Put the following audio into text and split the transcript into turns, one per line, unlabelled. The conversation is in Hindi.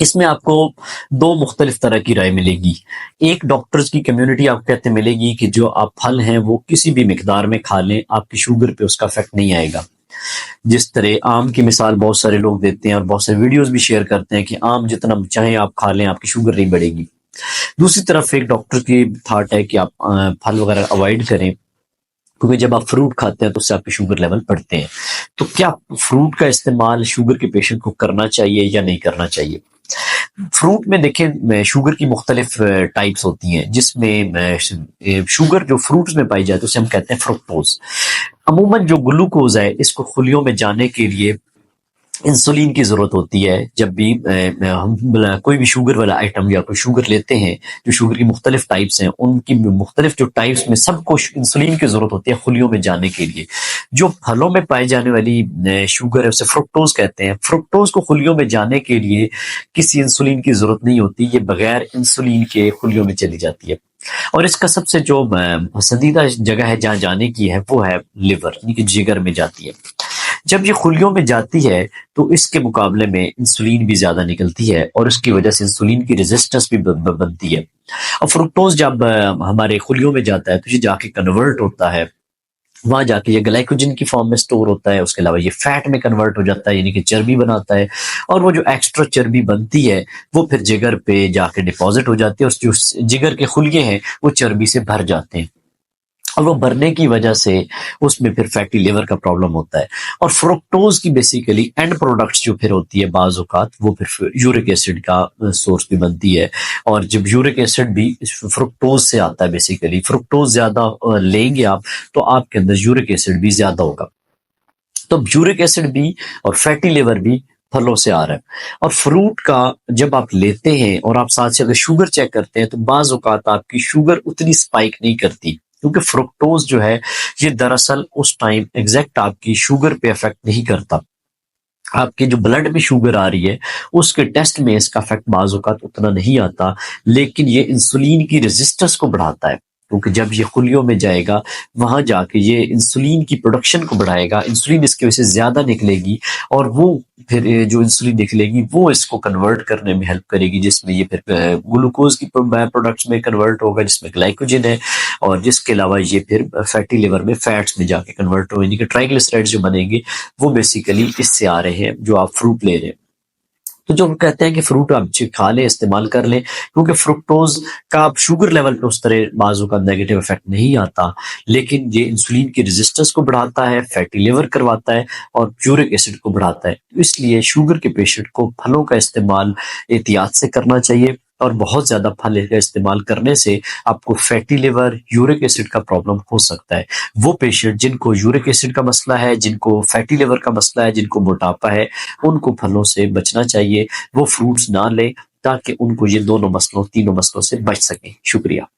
इसमें आपको 2 मुख्तलिफ तरह की राय मिलेगी। एक डॉक्टर्स की कम्युनिटी आपको कहते मिलेगी कि जो आप फल हैं वो किसी भी मिकदार में खा लें, आपकी शुगर पे उसका इफ़ेक्ट नहीं आएगा। जिस तरह आम की मिसाल बहुत सारे लोग देते हैं और बहुत सारे वीडियोज़ भी शेयर करते हैं कि आम जितना चाहें आप खा लें, आपकी शुगर नहीं बढ़ेगी। दूसरी तरफ एक डॉक्टर की थॉट है कि आप फल वगैरह अवॉइड करें, क्योंकि जब आप फ्रूट खाते हैं तो उससे आपके शुगर लेवल बढ़ते हैं। तो क्या फ्रूट का इस्तेमाल शुगर के पेशेंट को करना चाहिए या नहीं करना चाहिए? फ्रूट में देखें शुगर की मुख्तलिफ टाइप्स होती हैं, जिसमें शुगर जो फ्रूट्स में पाई जाती है उसे हम कहते हैं फ्रुक्टोज। अमूमन जो ग्लूकोज है इसको खुलियों में जाने के लिए इंसुलिन की ज़रूरत होती है। जब भी हम कोई भी शुगर वाला आइटम या कोई शुगर लेते हैं, जो शुगर की मुख्तलिफ टाइप्स हैं, उनकी मुख्तलिफ जो टाइप्स में सबको इंसुलिन की ज़रूरत होती है खुलियों में जाने के लिए। जो फलों में पाई जाने वाली शुगर है उसे फ्रुक्टोज कहते हैं। फ्रुक्टोज को खुलियों में जाने के लिए किसी इंसुलिन की ज़रूरत नहीं होती, ये बगैर इंसुलिन के खुलियों में चली जाती है। और इसका सबसे जो पसंदीदा जगह है जहाँ जाने की है वो है लिवर, यानी कि जिगर में जाती है। जब ये खुलियों में जाती है तो इसके मुकाबले में इंसुलिन भी ज्यादा निकलती है और उसकी वजह से इंसुलिन की रेजिस्टेंस भी बनती है। और फ्रुक्टोज जब हमारे खुलियों में जाता है तो ये जाके कन्वर्ट होता है, वहां जाके ये ग्लाइकोजन की फॉर्म में स्टोर होता है। उसके अलावा ये फैट में कन्वर्ट हो जाता है, यानी कि चर्बी बनाता है। और वो जो एक्स्ट्रा चर्बी बनती है वो फिर जिगर पे जाके डिपॉजिट हो जाती है और जो जिगर के खुलिये हैं वो चर्बी से भर जाते हैं और वो भरने की वजह से उसमें फिर फैटी लिवर का प्रॉब्लम होता है। और फ्रुक्टोज की बेसिकली एंड प्रोडक्ट्स जो फिर होती है बाज़ औक़ात वो फिर यूरिक एसिड का सोर्स भी बनती है। और जब यूरिक एसिड भी फ्रुक्टोज से आता है, बेसिकली फ्रुक्टोज ज्यादा लेंगे आप तो आपके अंदर यूरिक एसिड भी ज्यादा होगा। तो यूरिक एसिड भी और फैटी लिवर भी फलों से आ रहा है। और फ्रूट का जब आप लेते हैं और आप साथ से अगर शुगर चेक करते हैं तो बाज़ औक़ात आपकी शुगर उतनी स्पाइक नहीं करती, क्योंकि फ्रुक्टोज जो है ये दरअसल उस टाइम एग्जैक्ट आपकी शुगर पे इफेक्ट नहीं करता। आपके जो ब्लड में शुगर आ रही है उसके टेस्ट में इसका इफेक्ट बाज़ औक़ात उतना नहीं आता, लेकिन ये इंसुलिन की रेजिस्टेंस को बढ़ाता है। क्योंकि जब ये खुलियों में जाएगा वहां जाके ये इंसुलिन की प्रोडक्शन को बढ़ाएगा, इंसुलिन इसकी वजह से ज्यादा निकलेगी और वो फिर जो इंसुलिन निकलेगी वो इसको कन्वर्ट करने में हेल्प करेगी, जिसमें ये फिर ग्लूकोज की प्रोडक्ट्स में कन्वर्ट होगा जिसमें ग्लाइकोजन है। और जिसके अलावा ये फिर फैटी लिवर में फैट्स में जाके कन्वर्ट हो, यानी कि ट्राइग्लिसराइड्स जो बनेंगे वो बेसिकली इससे आ रहे हैं जो आप फ्रूट ले रहे हैं। तो जो कहते हैं कि फ्रूट आप खा लें, इस्तेमाल कर लें, क्योंकि फ्रुक्टोज का आप शुगर लेवल पे उस तरह बाजू का नेगेटिव इफेक्ट नहीं आता, लेकिन ये इंसुलिन की रेजिस्टेंस को बढ़ाता है, फैटी लिवर करवाता है और यूरिक एसिड को बढ़ाता है। इसलिए शुगर के पेशेंट को फलों का इस्तेमाल एहतियात से करना चाहिए और बहुत ज्यादा फल का इस्तेमाल करने से आपको फैटी लिवर, यूरिक एसिड का प्रॉब्लम हो सकता है। वो पेशेंट जिनको यूरिक एसिड का मसला है, जिनको फैटी लिवर का मसला है, जिनको मोटापा है, उनको फलों से बचना चाहिए। वो फ्रूट्स ना लें ताकि उनको ये दोनों मसलों, तीनों मसलों से बच सकें। शुक्रिया।